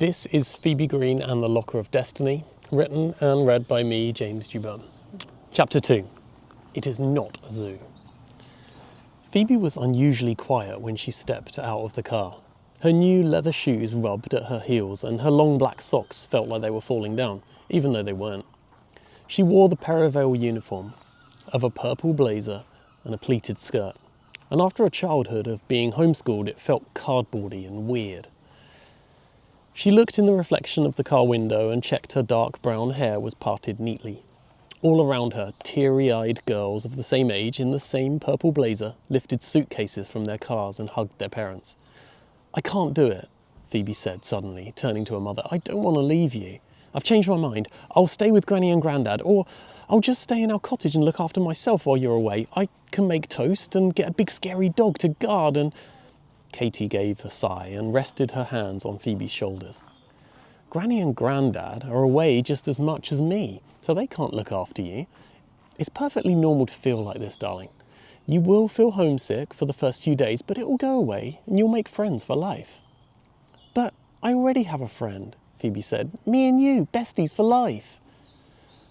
This is Phoebe Green and the Locker of Destiny, written and read by me, James Dubon. Chapter 2. It is not a zoo. Phoebe was unusually quiet when she stepped out of the car. Her new leather shoes rubbed at her heels and her long black socks felt like they were falling down, even though they weren't. She wore the Perivale uniform of a purple blazer and a pleated skirt, and after a childhood of being homeschooled, it felt cardboardy and weird. She looked in the reflection of the car window and checked her dark brown hair was parted neatly. All around her, teary-eyed girls of the same age in the same purple blazer lifted suitcases from their cars and hugged their parents. "I can't do it," Phoebe said suddenly, turning to her mother. "I don't want to leave you. I've changed my mind. I'll stay with Granny and Grandad, or I'll just stay in our cottage and look after myself while you're away. I can make toast and get a big scary dog to guard and..." Katie gave a sigh and rested her hands on Phoebe's shoulders. "Granny and Grandad are away just as much as me, so they can't look after you. It's perfectly normal to feel like this, darling. You will feel homesick for the first few days, but it will go away and you'll make friends for life." "But I already have a friend," Phoebe said. "Me and you, besties for life."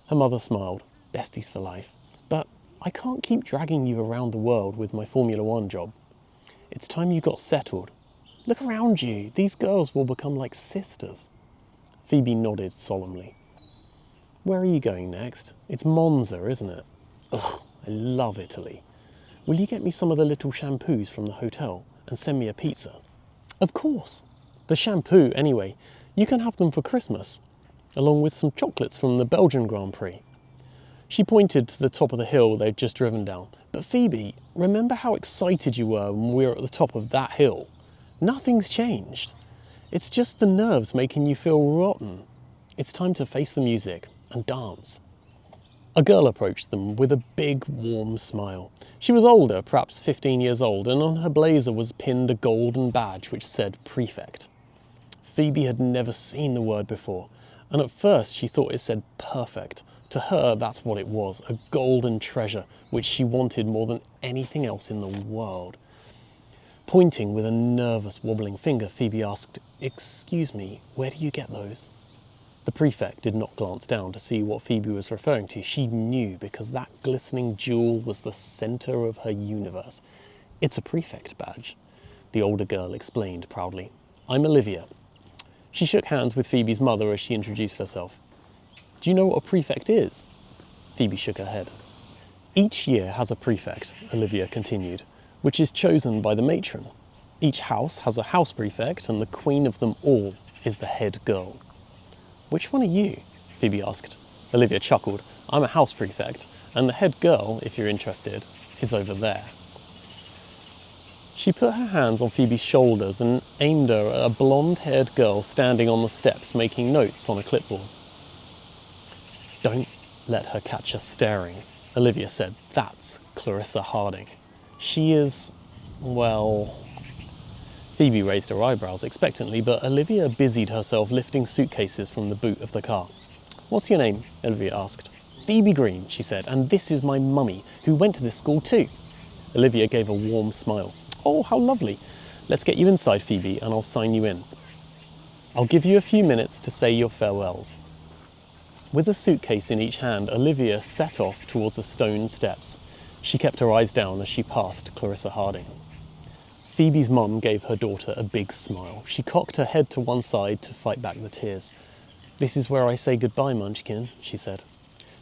Her mother smiled. "Besties for life. But I can't keep dragging you around the world with my Formula One job. It's time you got settled. Look around you. These girls will become like sisters." Phoebe nodded solemnly. "Where are you going next? It's Monza, isn't it? Ugh, I love Italy. Will you get me some of the little shampoos from the hotel and send me a pizza?" "Of course. The shampoo, anyway. You can have them for Christmas, along with some chocolates from the Belgian Grand Prix." She pointed to the top of the hill they'd just driven down. "But Phoebe, remember how excited you were when we were at the top of that hill? Nothing's changed. It's just the nerves making you feel rotten. It's time to face the music and dance." A girl approached them with a big, warm smile. She was older, perhaps 15 years old, and on her blazer was pinned a golden badge which said Prefect. Phoebe had never seen the word before, and at first she thought it said perfect. To her, that's what it was, a golden treasure which she wanted more than anything else in the world. Pointing with a nervous, wobbling finger, Phoebe asked, "Excuse me, where do you get those?" The prefect did not glance down to see what Phoebe was referring to. She knew, because that glistening jewel was the centre of her universe. "It's a prefect badge," the older girl explained proudly. "I'm Olivia." She shook hands with Phoebe's mother as she introduced herself. "Do you know what a prefect is?" Phoebe shook her head. "Each year has a prefect," Olivia continued, "which is chosen by the matron. Each house has a house prefect, and the queen of them all is the head girl." "Which one are you?" Phoebe asked. Olivia chuckled. "I'm a house prefect, and the head girl, if you're interested, is over there." She put her hands on Phoebe's shoulders and aimed her at a blonde-haired girl standing on the steps making notes on a clipboard. "Don't let her catch us staring," Olivia said. "That's Clarissa Harding. She is, well..." Phoebe raised her eyebrows expectantly, but Olivia busied herself lifting suitcases from the boot of the car. "What's your name?" Olivia asked. "Phoebe Green," she said, "and this is my mummy, who went to this school too." Olivia gave a warm smile. "Oh, how lovely. Let's get you inside, Phoebe, and I'll sign you in. I'll give you a few minutes to say your farewells." With a suitcase in each hand, Olivia set off towards the stone steps. She kept her eyes down as she passed Clarissa Harding. Phoebe's mum gave her daughter a big smile. She cocked her head to one side to fight back the tears. "This is where I say goodbye, Munchkin," she said.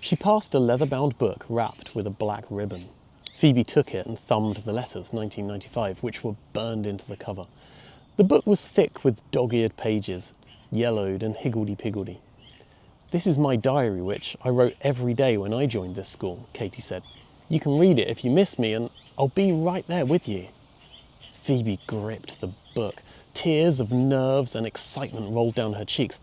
She passed a leather-bound book wrapped with a black ribbon. Phoebe took it and thumbed the letters, 1995, which were burned into the cover. The book was thick with dog-eared pages, yellowed and higgledy-piggledy. "This is my diary, which I wrote every day when I joined this school," Katie said. "You can read it if you miss me, and I'll be right there with you." Phoebe gripped the book. Tears of nerves and excitement rolled down her cheeks.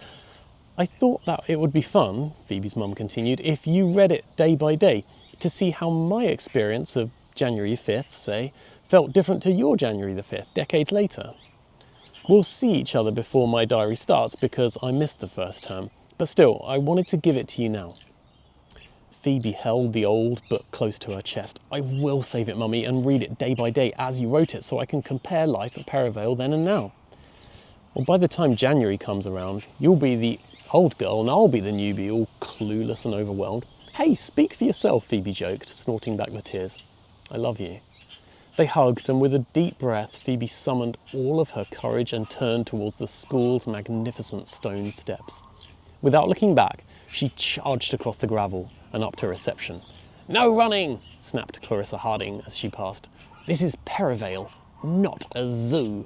"I thought that it would be fun," Phoebe's mum continued, "if you read it day by day, to see how my experience of January 5th, say, felt different to your January the 5th, decades later. We'll see each other before my diary starts, because I missed the first term. But still, I wanted to give it to you now." Phoebe held the old book close to her chest. "I will save it, Mummy, and read it day by day as you wrote it, so I can compare life at Perivale then and now." Well, by the time January comes around, you'll be the old girl and I'll be the newbie, all clueless and overwhelmed. Hey, speak for yourself, Phoebe joked, snorting back the tears. I love you. They hugged, and with a deep breath, Phoebe summoned all of her courage and turned towards the school's magnificent stone steps. Without looking back, she charged across the gravel and up to reception. No running, snapped Clarissa Harding as she passed. This is Perivale, not a zoo.